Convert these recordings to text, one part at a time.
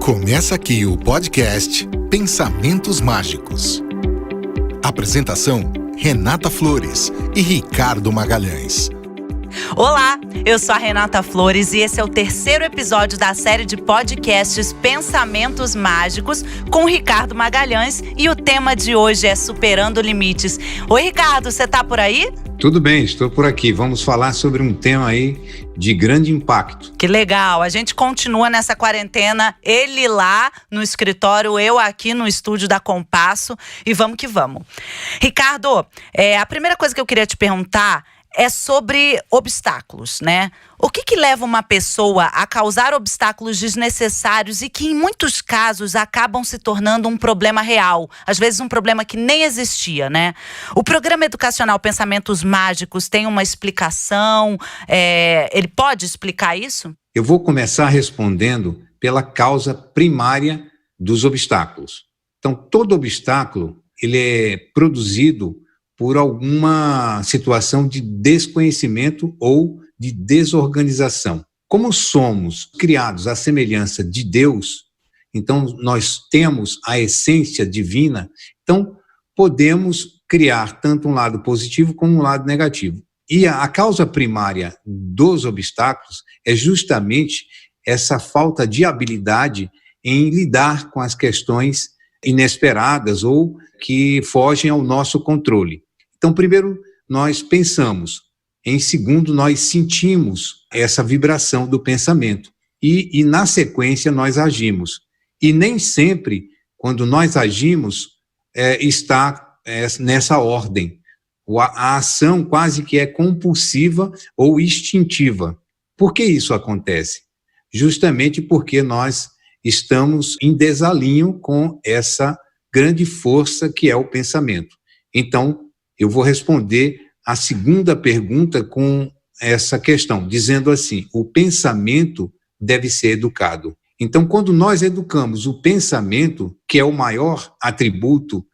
Começa aqui o podcast Pensamentos Mágicos. Apresentação: Renata Flores e Ricardo Magalhães. Olá, eu sou a Renata Flores e esse é o terceiro episódio da série de podcasts Pensamentos Mágicos com o Ricardo Magalhães e o tema de hoje é Superando Limites. Oi, Ricardo, você tá por aí? Tudo bem, estou por aqui. Vamos falar sobre um tema aí de grande impacto. Que legal, a gente continua nessa quarentena, ele lá no escritório, eu aqui no estúdio da Compasso e vamos que vamos. Ricardo, a primeira coisa que eu queria te perguntar é sobre obstáculos, né? O que leva uma pessoa a causar obstáculos desnecessários e que, em muitos casos, acabam se tornando um problema real? Às vezes, um problema que nem existia, né? O programa educacional Pensamentos Mágicos tem uma explicação? Ele pode explicar isso? Eu vou começar respondendo pela causa primária dos obstáculos. Então, todo obstáculo ele é produzido por alguma situação de desconhecimento ou de desorganização. Como somos criados à semelhança de Deus, então nós temos a essência divina, então podemos criar tanto um lado positivo como um lado negativo. E a causa primária dos obstáculos é justamente essa falta de habilidade em lidar com as questões inesperadas ou que fogem ao nosso controle. Então, primeiro, nós pensamos. Em segundo, nós sentimos essa vibração do pensamento. E na sequência, nós agimos. E nem sempre, quando nós agimos, está nessa ordem. A ação quase que é compulsiva ou instintiva. Por que isso acontece? Justamente porque nós estamos em desalinho com essa grande força que é o pensamento. Então, eu vou responder a segunda pergunta com essa questão, dizendo assim: o pensamento deve ser educado. Então, quando nós educamos o pensamento, que é o maior atributo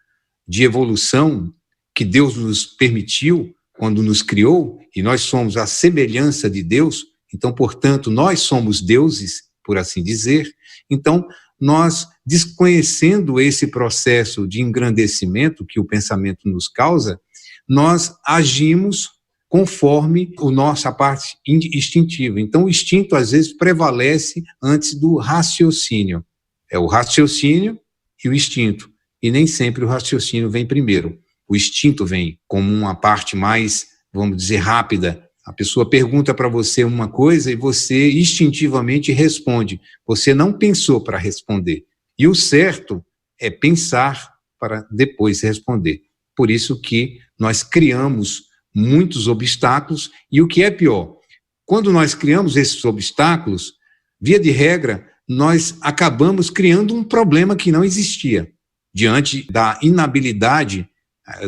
de evolução que Deus nos permitiu quando nos criou, e nós somos a semelhança de Deus, então, portanto, nós somos deuses, por assim dizer, então, nós, desconhecendo esse processo de engrandecimento que o pensamento nos causa, nós agimos conforme a nossa parte instintiva. Então, o instinto, às vezes, prevalece antes do raciocínio. É o raciocínio e o instinto. E nem sempre o raciocínio vem primeiro. O instinto vem como uma parte mais, vamos dizer, rápida. A pessoa pergunta para você uma coisa e você instintivamente responde. Você não pensou para responder. E o certo é pensar para depois responder. Por isso que nós criamos muitos obstáculos e o que é pior, quando nós criamos esses obstáculos, via de regra, nós acabamos criando um problema que não existia. Diante da inabilidade,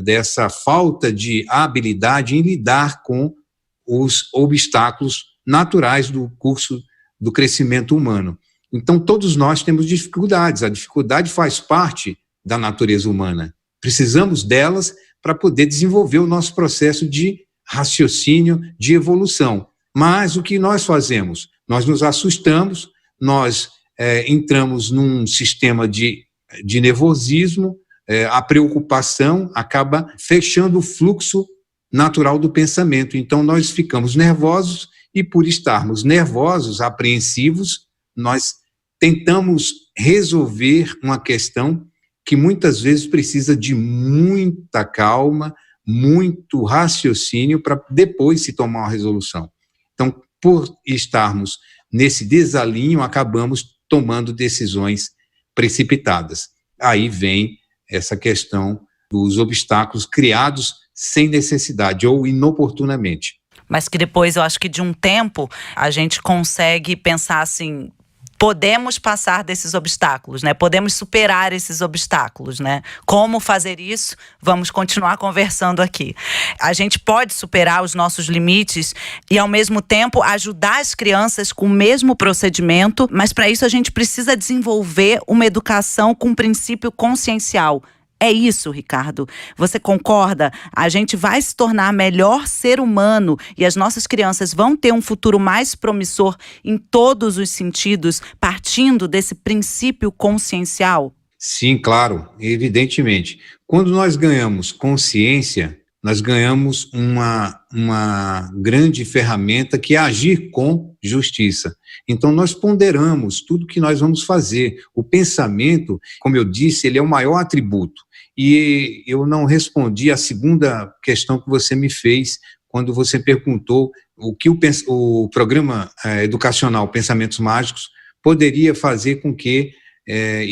dessa falta de habilidade em lidar com os obstáculos naturais do curso do crescimento humano. Então, todos nós temos dificuldades, a dificuldade faz parte da natureza humana. Precisamos delas para poder desenvolver o nosso processo de raciocínio, de evolução. Mas o que nós fazemos? Nós nos assustamos, nós entramos num sistema de nervosismo, a preocupação acaba fechando o fluxo natural do pensamento. Então, nós ficamos nervosos e, por estarmos nervosos, apreensivos, nós tentamos resolver uma questão que muitas vezes precisa de muita calma, muito raciocínio para depois se tomar uma resolução. Então, por estarmos nesse desalinho, acabamos tomando decisões precipitadas. Aí vem essa questão dos obstáculos criados sem necessidade ou inoportunamente. Mas que depois, eu acho que de um tempo, a gente consegue pensar assim: podemos passar desses obstáculos, né? Podemos superar esses obstáculos, né? Como fazer isso? Vamos continuar conversando aqui. A gente pode superar os nossos limites e, ao mesmo tempo, ajudar as crianças com o mesmo procedimento, mas para isso a gente precisa desenvolver uma educação com princípio consciencial. É isso, Ricardo. Você concorda? A gente vai se tornar melhor ser humano e as nossas crianças vão ter um futuro mais promissor em todos os sentidos, partindo partindo desse princípio consciencial? Sim, claro, evidentemente. Quando nós ganhamos consciência, nós ganhamos uma grande ferramenta que é agir com justiça. Então, nós ponderamos tudo que nós vamos fazer. O pensamento, como eu disse, ele é o maior atributo. E eu não respondi à segunda questão que você me fez, quando você perguntou o que o programa educacional Pensamentos Mágicos poderia fazer com que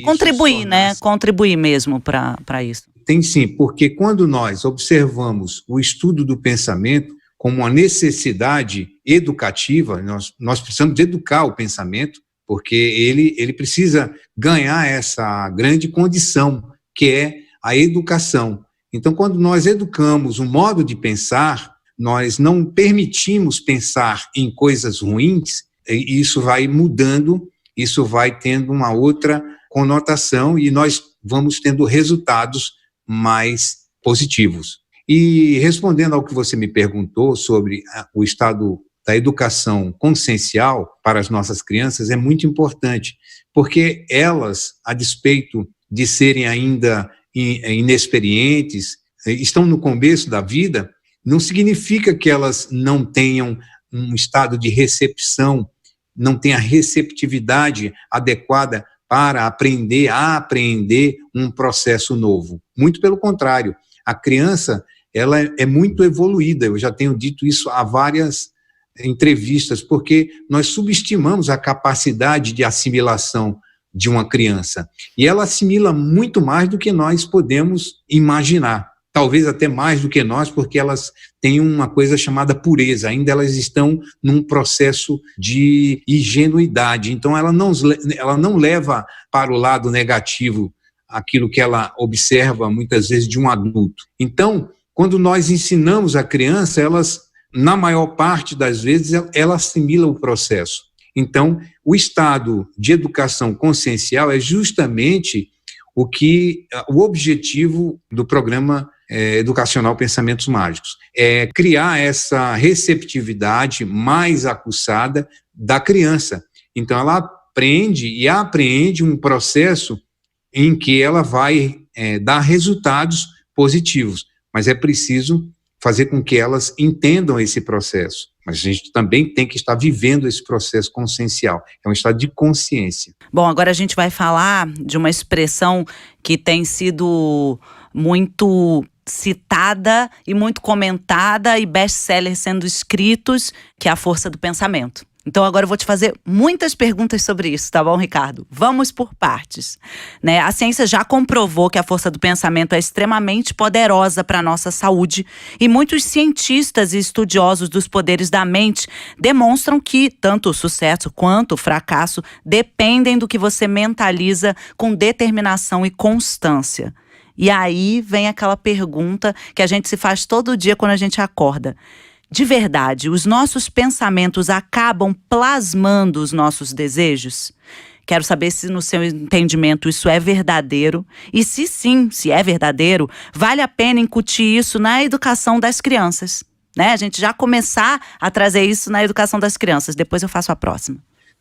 contribuir, né? Contribuir mesmo para isso. Tem sim, porque quando nós observamos o estudo do pensamento como uma necessidade educativa, nós precisamos educar o pensamento, porque ele precisa ganhar essa grande condição, que é a educação. Então, quando nós educamos o modo de pensar, nós não permitimos pensar em coisas ruins, e isso vai mudando, isso vai tendo uma outra conotação e nós vamos tendo resultados mais positivos. E respondendo ao que você me perguntou sobre o estado da educação consciencial para as nossas crianças, é muito importante, porque elas, a despeito de serem ainda inexperientes, estão no começo da vida, não significa que elas não tenham um estado de recepção, não tenham a receptividade adequada para aprender a aprender um processo novo. Muito pelo contrário, a criança ela é muito evoluída, eu já tenho dito isso há várias entrevistas, porque nós subestimamos a capacidade de assimilação de uma criança, e ela assimila muito mais do que nós podemos imaginar, talvez até mais do que nós, porque elas têm uma coisa chamada pureza, ainda elas estão num processo de ingenuidade, então ela não leva para o lado negativo aquilo que ela observa muitas vezes de um adulto. Então, quando nós ensinamos a criança, elas, na maior parte das vezes, ela assimila o processo. Então, o estado de educação consciencial é justamente o objetivo do programa educacional Pensamentos Mágicos, é criar essa receptividade mais aguçada da criança. Então, ela aprende e apreende um processo em que ela vai dar resultados positivos, mas é preciso fazer com que elas entendam esse processo. Mas a gente também tem que estar vivendo esse processo consciencial. É um estado de consciência. Bom, agora a gente vai falar de uma expressão que tem sido muito citada e muito comentada e best-sellers sendo escritos, que é a força do pensamento. Então agora eu vou te fazer muitas perguntas sobre isso, tá bom, Ricardo? Vamos por partes, né? A ciência já comprovou que a força do pensamento é extremamente poderosa para a nossa saúde e muitos cientistas e estudiosos dos poderes da mente demonstram que tanto o sucesso quanto o fracasso dependem do que você mentaliza com determinação e constância. E aí vem aquela pergunta que a gente se faz todo dia quando a gente acorda. De verdade, os nossos pensamentos acabam plasmando os nossos desejos? Quero saber se no seu entendimento isso é verdadeiro e se sim, se é verdadeiro, vale a pena incutir isso na educação das crianças, né? A gente já começar a trazer isso na educação das crianças, depois eu faço a próxima.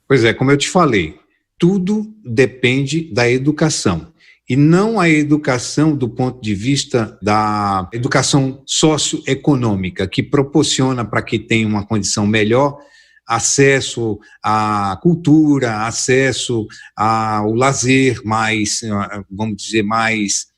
Pois é, como eu te falei, tudo depende da educação. E não a educação do ponto de vista da educação socioeconômica, que proporciona para que tenha uma condição melhor acesso à cultura, acesso ao lazer mais, vamos dizer, mais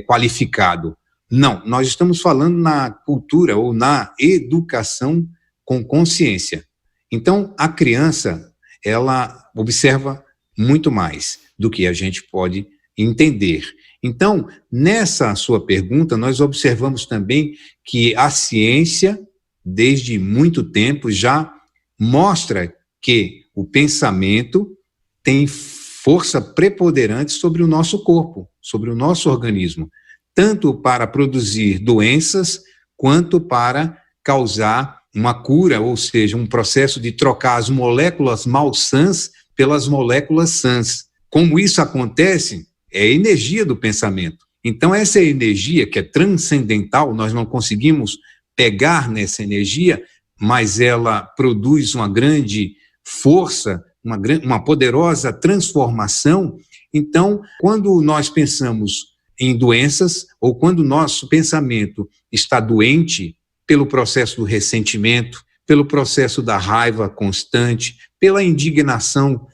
qualificado. Não, nós estamos falando na cultura ou na educação com consciência. Então, a criança, ela observa muito mais do que a gente pode entender. Então, nessa sua pergunta, nós observamos também que a ciência, desde muito tempo, já mostra que o pensamento tem força preponderante sobre o nosso corpo, sobre o nosso organismo, tanto para produzir doenças, quanto para causar uma cura, ou seja, um processo de trocar as moléculas malsãs pelas moléculas sãs. Como isso acontece? É a energia do pensamento. Então, essa energia que é transcendental, nós não conseguimos pegar nessa energia, mas ela produz uma grande força uma poderosa transformação. Então, quando nós pensamos em doenças, ou quando o nosso pensamento está doente pelo processo do ressentimento, pelo processo da raiva constante, pela indignação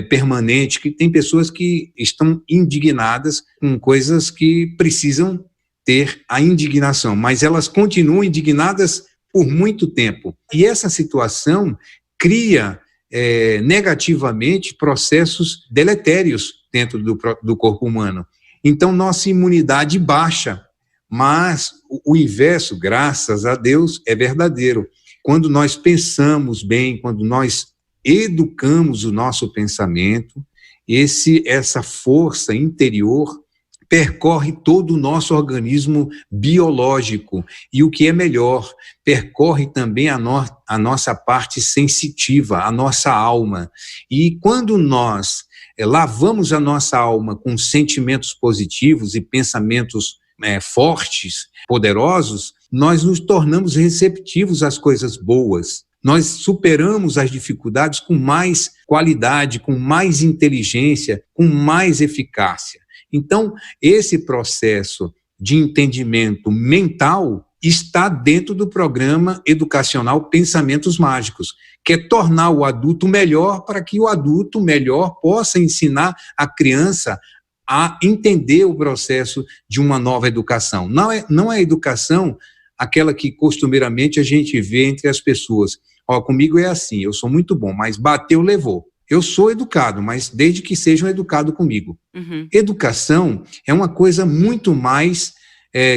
permanente, que tem pessoas que estão indignadas com coisas que precisam ter a indignação, mas elas continuam indignadas por muito tempo. E essa situação cria negativamente processos deletérios dentro do corpo humano. Então, nossa imunidade baixa, mas o inverso, graças a Deus, é verdadeiro. Quando nós pensamos bem, quando nós educamos o nosso pensamento, essa força interior percorre todo o nosso organismo biológico e, o que é melhor, percorre também a nossa parte sensitiva, a nossa alma. E quando nós lavamos a nossa alma com sentimentos positivos e pensamentos fortes, poderosos, nós nos tornamos receptivos às coisas boas. Nós superamos as dificuldades com mais qualidade, com mais inteligência, com mais eficácia. Então, esse processo de entendimento mental está dentro do programa educacional Pensamentos Mágicos, que é tornar o adulto melhor para que o adulto melhor possa ensinar a criança a entender o processo de uma nova educação. Não é educação aquela que costumeiramente a gente vê entre as pessoas. Comigo é assim, eu sou muito bom, mas bateu, levou. Eu sou educado, mas desde que sejam educados comigo. Uhum. Educação é uma coisa muito mais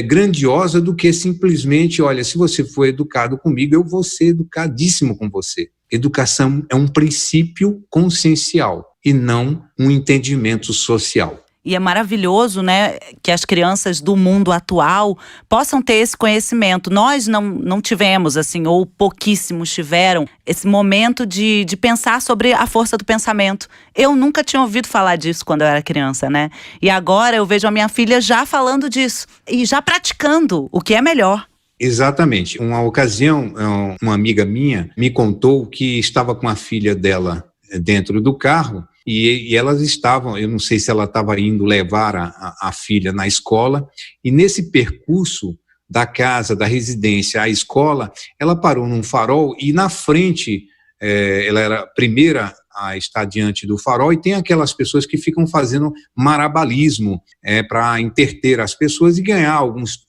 grandiosa do que simplesmente, olha, se você for educado comigo, eu vou ser educadíssimo com você. Educação é um princípio consciencial e não um entendimento social. E é maravilhoso, né, que as crianças do mundo atual possam ter esse conhecimento. Nós não tivemos, assim, ou pouquíssimos tiveram, esse momento de pensar sobre a força do pensamento. Eu nunca tinha ouvido falar disso quando eu era criança, né? E agora eu vejo a minha filha já falando disso e já praticando, o que é melhor. Exatamente. Uma ocasião, uma amiga minha me contou que estava com a filha dela dentro do carro e elas estavam, eu não sei se ela estava indo levar a filha na escola, e nesse percurso da casa, da residência à escola, ela parou num farol e na frente, ela era a primeira a estar diante do farol, e tem aquelas pessoas que ficam fazendo marabalismo para entreter as pessoas e ganhar alguns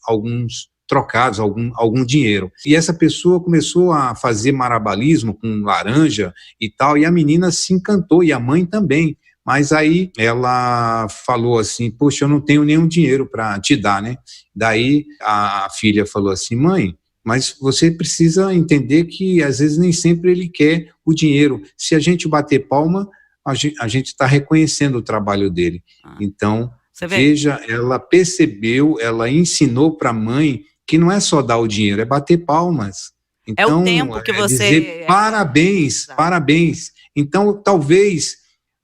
trocados, algum dinheiro. E essa pessoa começou a fazer marabalismo com laranja e tal, e a menina se encantou, e a mãe também. Mas aí ela falou assim, poxa, eu não tenho nenhum dinheiro para te dar, né? Daí a filha falou assim, mãe, mas você precisa entender que às vezes nem sempre ele quer o dinheiro. Se a gente bater palma, a gente está reconhecendo o trabalho dele. Então, veja, ela percebeu, ela ensinou para a mãe que não é só dar o dinheiro, é bater palmas. Então, é o tempo que você... dizer parabéns, parabéns. Então, talvez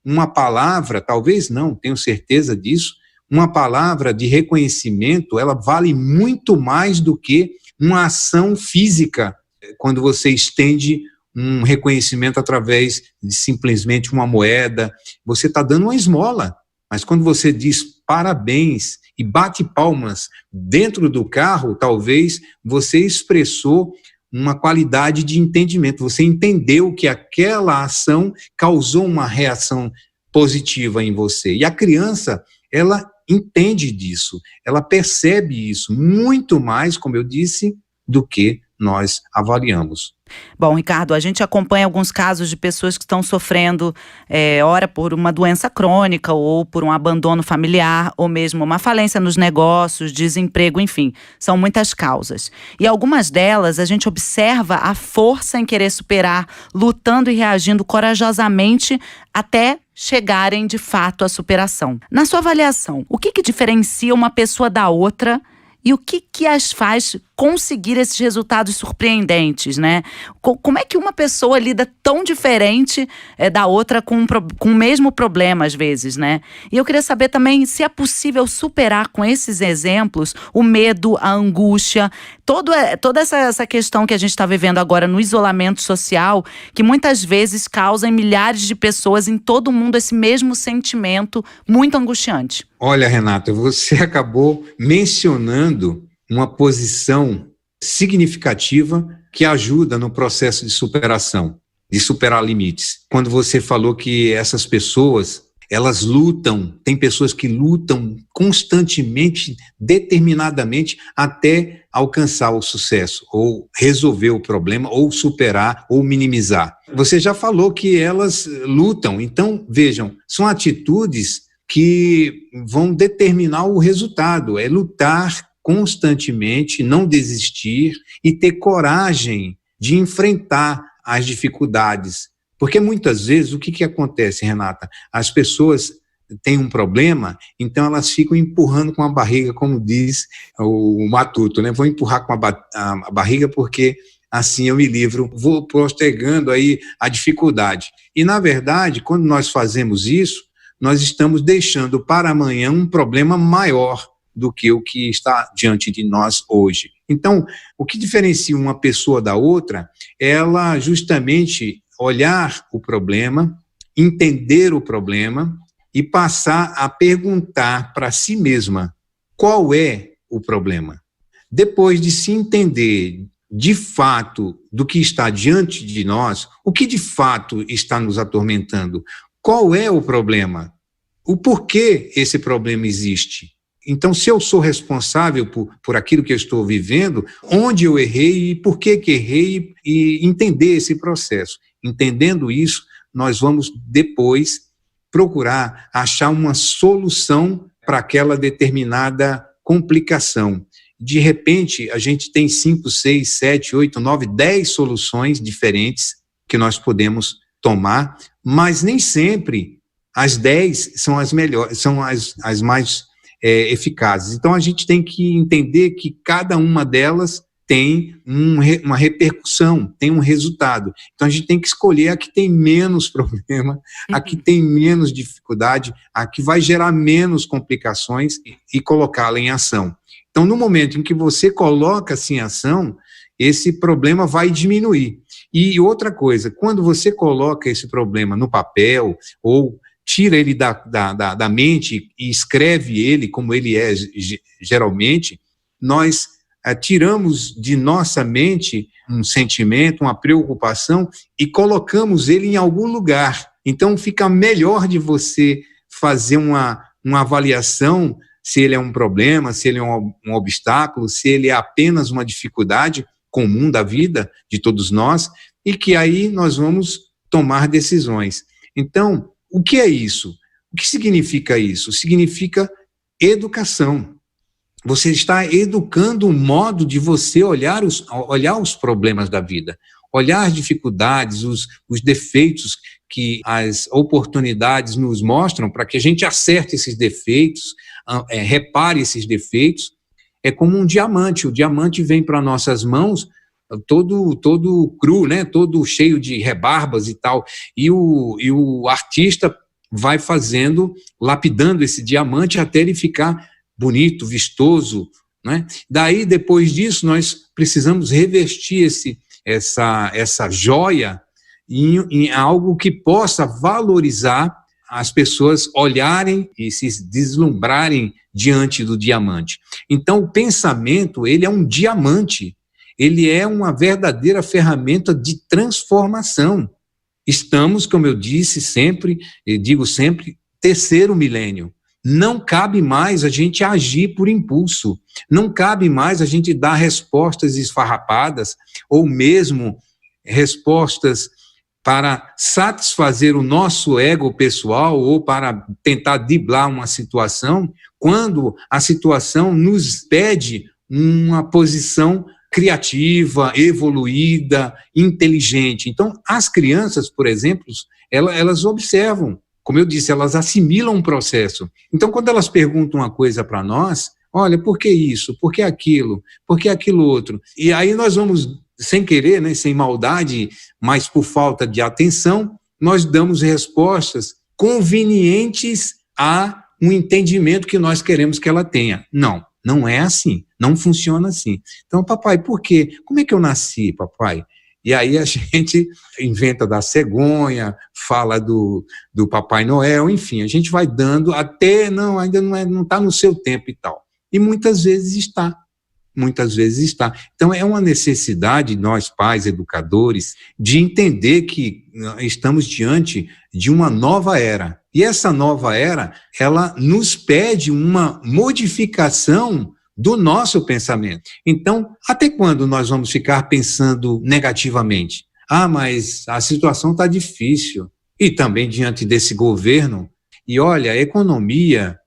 uma palavra, talvez não, tenho certeza disso, uma palavra de reconhecimento, ela vale muito mais do que uma ação física, quando você estende um reconhecimento através de simplesmente uma moeda, você está dando uma esmola. Mas quando você diz parabéns e bate palmas dentro do carro, talvez você expressou uma qualidade de entendimento. Você entendeu que aquela ação causou uma reação positiva em você. E a criança, ela entende disso, ela percebe isso muito mais, como eu disse, do que nós avaliamos. Bom, Ricardo, a gente acompanha alguns casos de pessoas que estão sofrendo, ora por uma doença crônica, ou por um abandono familiar, ou mesmo uma falência nos negócios, desemprego, enfim, são muitas causas. E algumas delas a gente observa a força em querer superar, lutando e reagindo corajosamente até chegarem de fato à superação. Na sua avaliação, o que diferencia uma pessoa da outra e o que as faz conseguir esses resultados surpreendentes, né? Como é que uma pessoa lida tão diferente da outra com o mesmo problema, às vezes, né? E eu queria saber também se é possível superar com esses exemplos o medo, a angústia, toda essa questão que a gente está vivendo agora no isolamento social, que muitas vezes causa em milhares de pessoas em todo o mundo esse mesmo sentimento muito angustiante. Olha, Renata, você acabou mencionando uma posição significativa que ajuda no processo de superação, de superar limites. Quando você falou que essas pessoas, elas lutam, tem pessoas que lutam constantemente, determinadamente, até alcançar o sucesso, ou resolver o problema, ou superar, ou minimizar. Você já falou que elas lutam, então, vejam, são atitudes que vão determinar o resultado, é lutar constantemente, não desistir e ter coragem de enfrentar as dificuldades. Porque muitas vezes, o que acontece, Renata? As pessoas têm um problema, então elas ficam empurrando com a barriga, como diz o Matuto, né? Vou empurrar com a barriga porque assim eu me livro, vou postergando aí a dificuldade. E, na verdade, quando nós fazemos isso, nós estamos deixando para amanhã um problema maior do que o que está diante de nós hoje. Então, o que diferencia uma pessoa da outra é ela justamente olhar o problema, entender o problema e passar a perguntar para si mesma qual é o problema. Depois de se entender de fato do que está diante de nós, o que de fato está nos atormentando, qual é o problema, o porquê esse problema existe. Então, se eu sou responsável por aquilo que eu estou vivendo, onde eu errei e por que errei, e entender esse processo. Entendendo isso, nós vamos depois procurar achar uma solução para aquela determinada complicação. De repente, a gente tem 5, 6, 7, 8, 9, 10 soluções diferentes que nós podemos tomar, mas nem sempre as 10 são as melhores, são as mais eficazes. Então, a gente tem que entender que cada uma delas tem uma repercussão, tem um resultado. Então, a gente tem que escolher a que tem menos problema, a que tem menos dificuldade, a que vai gerar menos complicações e colocá-la em ação. Então, no momento em que você coloca-se em ação, esse problema vai diminuir. E outra coisa, quando você coloca esse problema no papel ou tira ele da mente e escreve ele como ele é geralmente, nós tiramos de nossa mente um sentimento, uma preocupação e colocamos ele em algum lugar. Então fica melhor de você fazer uma avaliação se ele é um problema, se ele é um obstáculo, se ele é apenas uma dificuldade comum da vida de todos nós, e que aí nós vamos tomar decisões. Então, o que é isso? O que significa isso? Significa educação. Você está educando o modo de você olhar os problemas da vida, olhar as dificuldades, os defeitos que as oportunidades nos mostram para que a gente acerte esses defeitos, repare esses defeitos. É como um diamante. O diamante vem para nossas mãos todo cru, né? Todo cheio de rebarbas e tal. E o artista vai lapidando esse diamante até ele ficar bonito, vistoso, né? Daí, depois disso, nós precisamos revestir essa joia em algo que possa valorizar as pessoas olharem e se deslumbrarem diante do diamante. Então, o pensamento, ele é um diamante, ele é uma verdadeira ferramenta de transformação. Estamos, como eu disse sempre, e digo sempre, terceiro milênio. Não cabe mais a gente agir por impulso, não cabe mais a gente dar respostas esfarrapadas ou mesmo respostas para satisfazer o nosso ego pessoal ou para tentar driblar uma situação, quando a situação nos pede uma posição criativa, evoluída, inteligente. Então, as crianças, por exemplo, elas observam, como eu disse, elas assimilam um processo. Então, quando elas perguntam uma coisa para nós, Olha, por que isso? Por que aquilo? Por que aquilo outro? E aí nós vamos, sem querer, né, sem maldade, mas por falta de atenção, nós damos respostas convenientes a um entendimento que nós queremos que ela tenha. Não, não é assim, não funciona assim. Então, papai, por quê? Como é que eu nasci, papai? E aí a gente inventa da cegonha, fala do Papai Noel, enfim, a gente vai dando até, não, ainda não está no seu tempo e tal. E muitas vezes está. Então, é uma necessidade, nós pais, educadores, de entender que estamos diante de uma nova era. E essa nova era, ela nos pede uma modificação do nosso pensamento. Então, até quando nós vamos ficar pensando negativamente? Mas a situação está difícil. E também diante desse governo. E olha, a economia...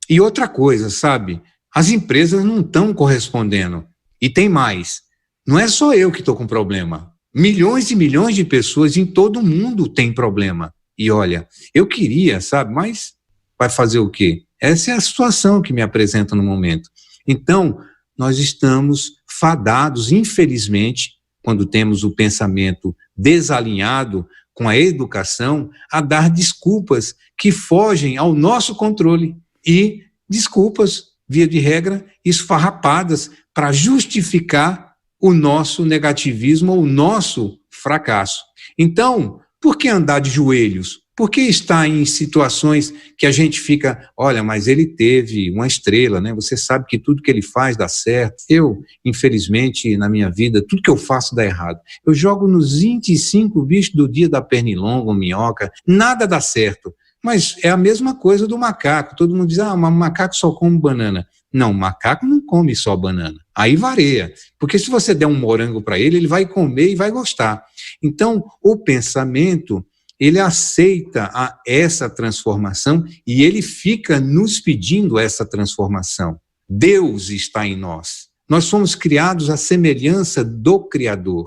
E outra coisa, sabe? As empresas não estão correspondendo. E tem mais. Não é só eu que estou com problema. Milhões e milhões de pessoas em todo o mundo têm problema. E olha, eu queria, sabe? Mas vai fazer o quê? Essa é a situação que me apresenta no momento. Então, nós estamos fadados, infelizmente, quando temos o pensamento desalinhado com a educação, a dar desculpas que fogem ao nosso controle. E desculpas, via de regra, esfarrapadas para justificar o nosso negativismo ou o nosso fracasso. Então, por que andar de joelhos? Por que estar em situações que a gente fica, olha, mas ele teve uma estrela, né? Você sabe que tudo que ele faz dá certo. Eu, infelizmente, na minha vida, tudo que eu faço dá errado. Eu jogo nos 25 bichos do dia da pernilonga, minhoca, nada dá certo. Mas é a mesma coisa do macaco. Todo mundo diz, mas o macaco só come banana. Não, o macaco não come só banana. Aí varia. Porque se você der um morango para ele, ele vai comer e vai gostar. Então, o pensamento... ele aceita essa transformação e ele fica nos pedindo essa transformação. Deus está em nós. Nós fomos criados à semelhança do Criador.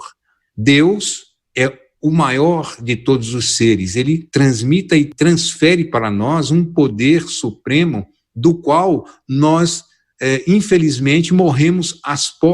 Deus é o maior de todos os seres. Ele transmite e transfere para nós um poder supremo do qual nós, infelizmente, morremos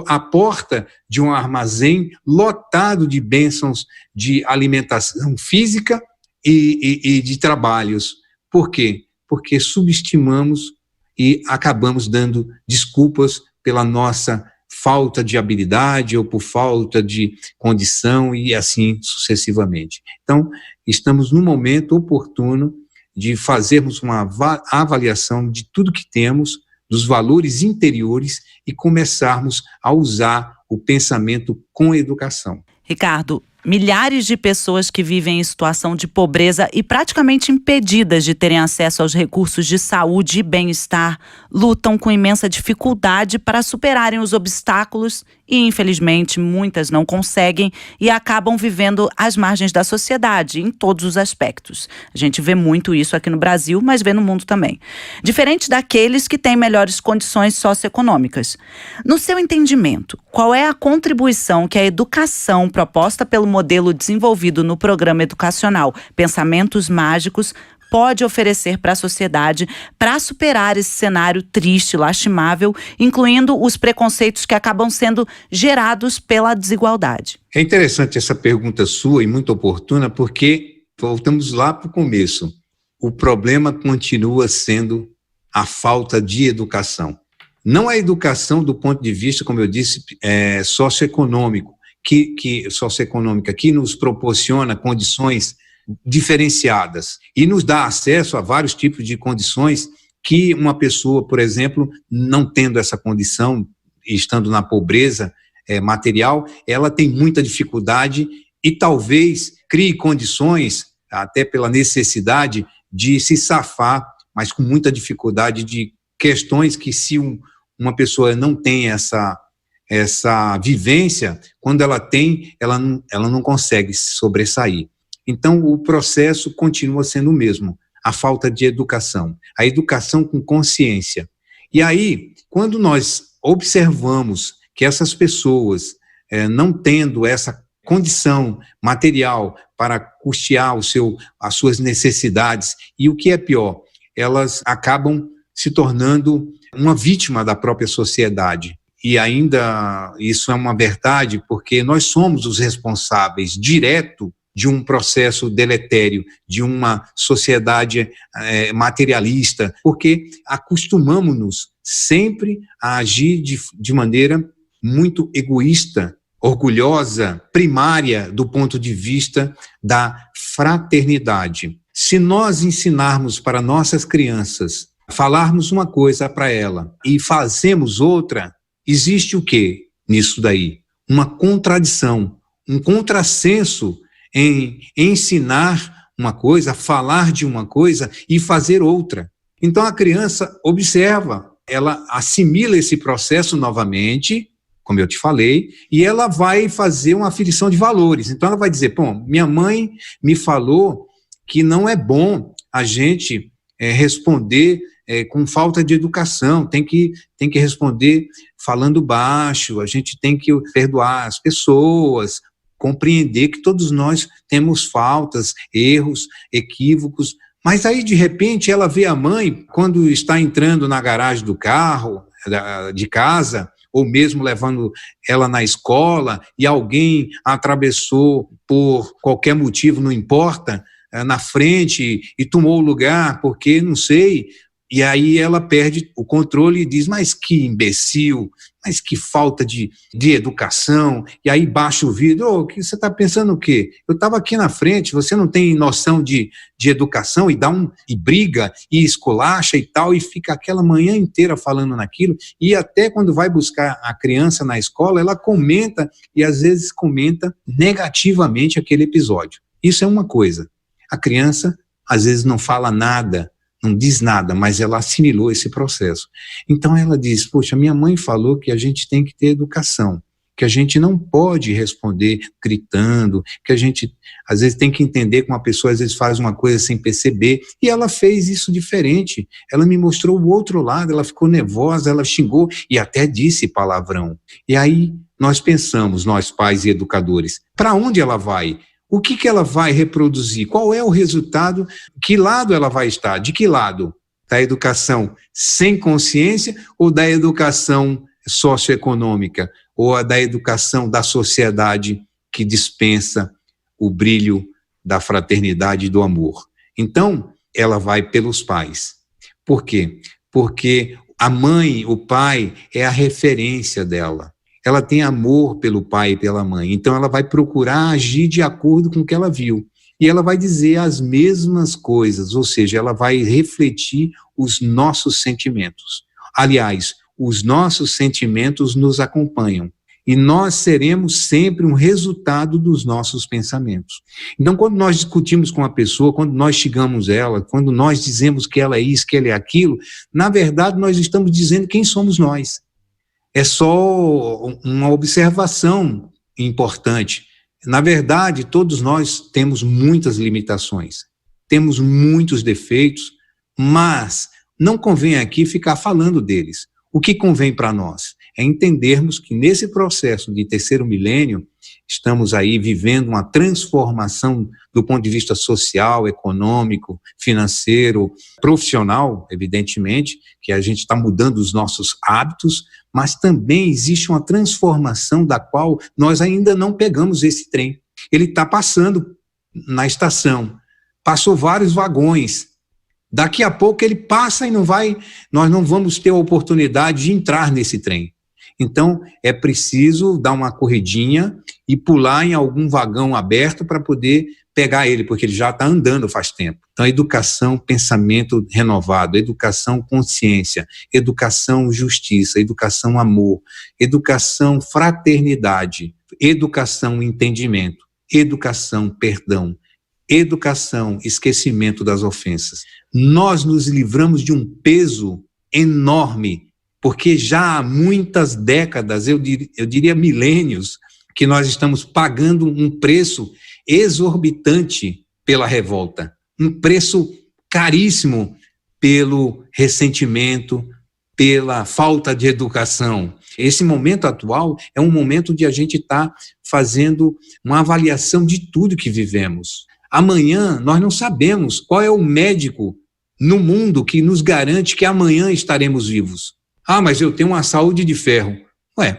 à porta de um armazém lotado de bênçãos de alimentação física e de trabalhos. Por quê? Porque subestimamos e acabamos dando desculpas pela nossa falta de habilidade ou por falta de condição e assim sucessivamente. Então, estamos no momento oportuno de fazermos uma avaliação de tudo que temos, dos valores interiores e começarmos a usar o pensamento com educação. Ricardo, milhares de pessoas que vivem em situação de pobreza e praticamente impedidas de terem acesso aos recursos de saúde e bem-estar lutam com imensa dificuldade para superarem os obstáculos e, infelizmente, muitas não conseguem e acabam vivendo às margens da sociedade em todos os aspectos. A gente vê muito isso aqui no Brasil, mas vê no mundo também. Diferente daqueles que têm melhores condições socioeconômicas. No seu entendimento, qual é a contribuição que a educação proposta pelo modelo desenvolvido no programa educacional Pensamentos Mágicos pode oferecer para a sociedade para superar esse cenário triste, lastimável, incluindo os preconceitos que acabam sendo gerados pela desigualdade? É interessante essa pergunta sua e muito oportuna, porque voltamos lá para o começo. O problema continua sendo a falta de educação. Não a educação do ponto de vista, como eu disse, socioeconômico, socioeconômica, que nos proporciona condições diferenciadas e nos dá acesso a vários tipos de condições que uma pessoa, por exemplo, não tendo essa condição e estando na pobreza material, ela tem muita dificuldade e talvez crie condições, até pela necessidade de se safar, mas com muita dificuldade de questões que se uma pessoa não tem essa vivência, quando ela tem, ela não consegue se sobressair. Então, o processo continua sendo o mesmo, a falta de educação, a educação com consciência. E aí, quando nós observamos que essas pessoas, não tendo essa condição material para custear as suas necessidades, e o que é pior, elas acabam se tornando uma vítima da própria sociedade. E ainda isso é uma verdade, porque nós somos os responsáveis direto de um processo deletério, de uma sociedade materialista, porque acostumamos-nos sempre a agir de maneira muito egoísta, orgulhosa, primária do ponto de vista da fraternidade. Se nós ensinarmos para nossas crianças, falarmos uma coisa para ela e fazemos outra, existe o quê nisso daí? Uma contradição, um contrassenso em ensinar uma coisa, falar de uma coisa e fazer outra. Então a criança observa, ela assimila esse processo novamente, como eu te falei, e ela vai fazer uma aferição de valores. Então ela vai dizer, bom, minha mãe me falou que não é bom a gente responder com falta de educação, tem que responder falando baixo, a gente tem que perdoar as pessoas, compreender que todos nós temos faltas, erros, equívocos, mas aí de repente ela vê a mãe, quando está entrando na garagem do carro, de casa, ou mesmo levando ela na escola, e alguém atravessou por qualquer motivo, não importa, na frente e tomou o lugar, porque não sei, e aí ela perde o controle e diz, mas que imbecil, mas que falta de educação, e aí baixa o vidro, que você está pensando o quê? Eu estava aqui na frente, você não tem noção de educação, e briga, e esculacha e tal, e fica aquela manhã inteira falando naquilo, e até quando vai buscar a criança na escola, ela comenta, e às vezes comenta negativamente aquele episódio. Isso é uma coisa. A criança, às vezes, não fala nada, não diz nada, mas ela assimilou esse processo. Então ela diz, poxa, minha mãe falou que a gente tem que ter educação, que a gente não pode responder gritando, que a gente, às vezes, tem que entender que uma pessoa, às vezes, faz uma coisa sem perceber, e ela fez isso diferente, ela me mostrou o outro lado, ela ficou nervosa, ela xingou, e até disse palavrão. E aí nós pensamos, nós pais e educadores, para onde ela vai? O que ela vai reproduzir? Qual é o resultado? Que lado ela vai estar? De que lado? Da educação sem consciência ou da educação socioeconômica? Ou da educação da sociedade que dispensa o brilho da fraternidade e do amor? Então, ela vai pelos pais. Por quê? Porque a mãe, o pai, é a referência dela. Ela tem amor pelo pai e pela mãe, então ela vai procurar agir de acordo com o que ela viu. E ela vai dizer as mesmas coisas, ou seja, ela vai refletir os nossos sentimentos. Aliás, os nossos sentimentos nos acompanham. E nós seremos sempre um resultado dos nossos pensamentos. Então, quando nós discutimos com a pessoa, quando nós xingamos ela, quando nós dizemos que ela é isso, que ela é aquilo, na verdade nós estamos dizendo quem somos nós. É só uma observação importante. Na verdade, todos nós temos muitas limitações, temos muitos defeitos, mas não convém aqui ficar falando deles. O que convém para nós é entendermos que nesse processo de terceiro milênio, estamos aí vivendo uma transformação do ponto de vista social, econômico, financeiro, profissional, evidentemente, que a gente está mudando os nossos hábitos, mas também existe uma transformação da qual nós ainda não pegamos esse trem. Ele está passando na estação, passou vários vagões, daqui a pouco ele passa e nós não vamos ter a oportunidade de entrar nesse trem. Então, é preciso dar uma corridinha e pular em algum vagão aberto para poder pegar ele, porque ele já está andando faz tempo. Então, educação, pensamento renovado, educação, consciência, educação, justiça, educação, amor, educação, fraternidade, educação, entendimento, educação, perdão, educação, esquecimento das ofensas. Nós nos livramos de um peso enorme, porque já há muitas décadas, eu diria milênios, que nós estamos pagando um preço exorbitante pela revolta, um preço caríssimo pelo ressentimento, pela falta de educação. Esse momento atual é um momento de a gente estar fazendo uma avaliação de tudo que vivemos. Amanhã nós não sabemos qual é o médico no mundo que nos garante que amanhã estaremos vivos? Ah, mas eu tenho uma saúde de ferro.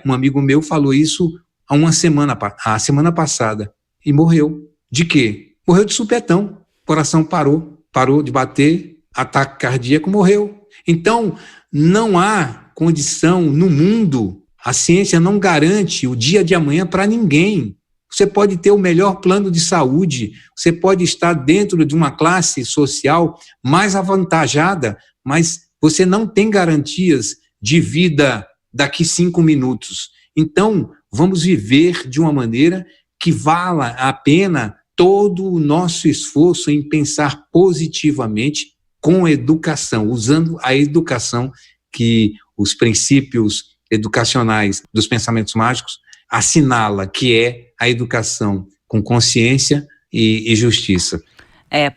Um amigo meu falou isso a semana passada e morreu. De quê? Morreu de supetão. O coração parou de bater, ataque cardíaco, morreu. Então, não há condição no mundo, a ciência não garante o dia de amanhã para ninguém. Você pode ter o melhor plano de saúde, você pode estar dentro de uma classe social mais avantajada, mas você não tem garantias de vida daqui 5 minutos. Então, vamos viver de uma maneira que vala a pena todo o nosso esforço em pensar positivamente com educação, usando a educação que os princípios educacionais dos pensamentos mágicos assinala, que é a educação com consciência e justiça.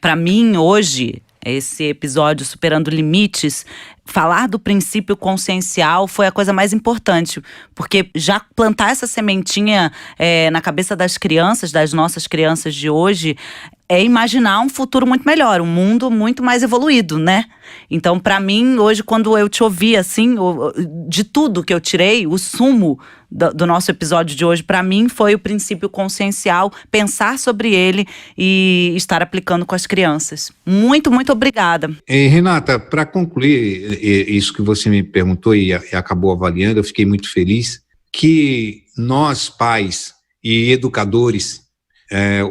Para mim, hoje, esse episódio Superando Limites, falar do princípio consciencial foi a coisa mais importante, porque já plantar essa sementinha na cabeça das crianças, das nossas crianças de hoje, é imaginar um futuro muito melhor, um mundo muito mais evoluído, né? Então, para mim, hoje, quando eu te ouvi, assim, de tudo que eu tirei, o sumo do nosso episódio de hoje, para mim, foi o princípio consciencial, pensar sobre ele e estar aplicando com as crianças. Muito, muito obrigada. Renata, para concluir isso que você me perguntou e acabou avaliando, eu fiquei muito feliz que nós, pais e educadores,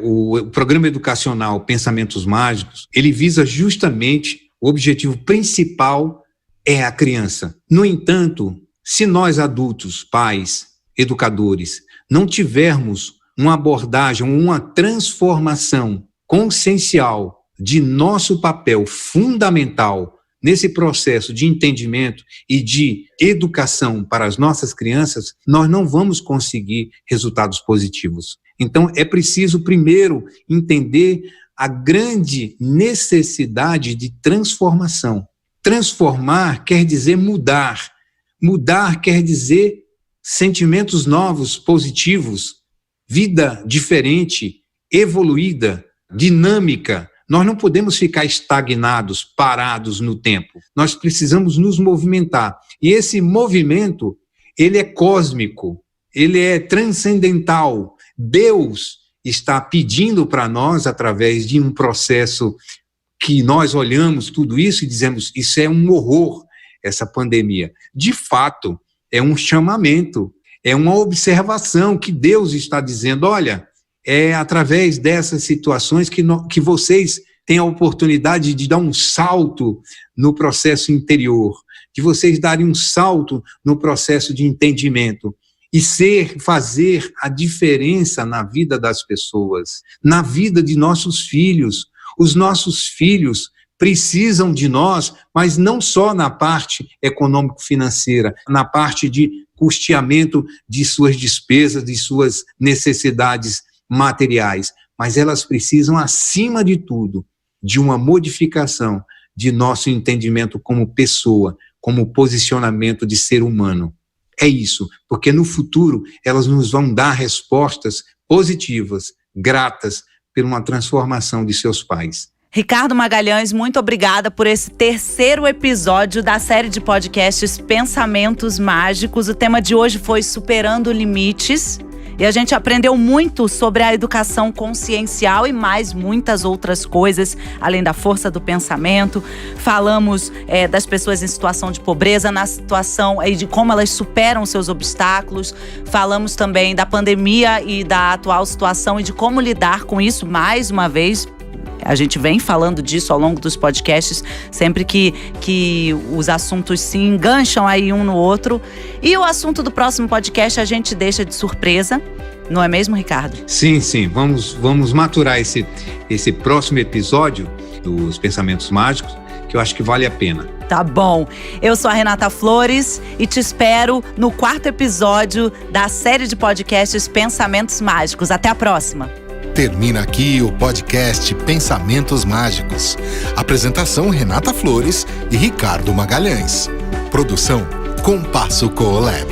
o programa educacional Pensamentos Mágicos, ele visa justamente, o objetivo principal é a criança. No entanto, se nós adultos, pais, educadores, não tivermos uma abordagem, uma transformação consciencial de nosso papel fundamental nesse processo de entendimento e de educação para as nossas crianças, nós não vamos conseguir resultados positivos. Então, é preciso, primeiro, entender a grande necessidade de transformação. Transformar quer dizer mudar. Mudar quer dizer sentimentos novos, positivos, vida diferente, evoluída, dinâmica. Nós não podemos ficar estagnados, parados no tempo. Nós precisamos nos movimentar. E esse movimento, ele é cósmico, ele é transcendental. Deus está pedindo para nós, através de um processo que nós olhamos tudo isso e dizemos, isso é um horror, essa pandemia. De fato, é um chamamento, é uma observação que Deus está dizendo, olha, é através dessas situações que vocês têm a oportunidade de dar um salto no processo interior, de vocês darem um salto no processo de entendimento e fazer a diferença na vida das pessoas, na vida de nossos filhos. Os nossos filhos precisam de nós, mas não só na parte econômico-financeira, na parte de custeamento de suas despesas, de suas necessidades materiais, mas elas precisam, acima de tudo, de uma modificação de nosso entendimento como pessoa, como posicionamento de ser humano. É isso, porque no futuro elas nos vão dar respostas positivas, gratas por uma transformação de seus pais. Ricardo Magalhães, muito obrigada por esse terceiro episódio da série de podcasts Pensamentos Mágicos. O tema de hoje foi Superando Limites. E a gente aprendeu muito sobre a educação consciencial e mais muitas outras coisas, além da força do pensamento. Falamos das pessoas em situação de pobreza, na situação de como elas superam seus obstáculos. Falamos também da pandemia e da atual situação e de como lidar com isso, mais uma vez. A gente vem falando disso ao longo dos podcasts, sempre que os assuntos se engancham aí um no outro. E o assunto do próximo podcast a gente deixa de surpresa, não é mesmo, Ricardo? Sim. Vamos maturar esse próximo episódio dos Pensamentos Mágicos, que eu acho que vale a pena. Tá bom. Eu sou a Renata Flores e te espero no 4º episódio da série de podcasts Pensamentos Mágicos. Até a próxima. Termina aqui o podcast Pensamentos Mágicos. Apresentação Renata Flores e Ricardo Magalhães. Produção Compasso Colab.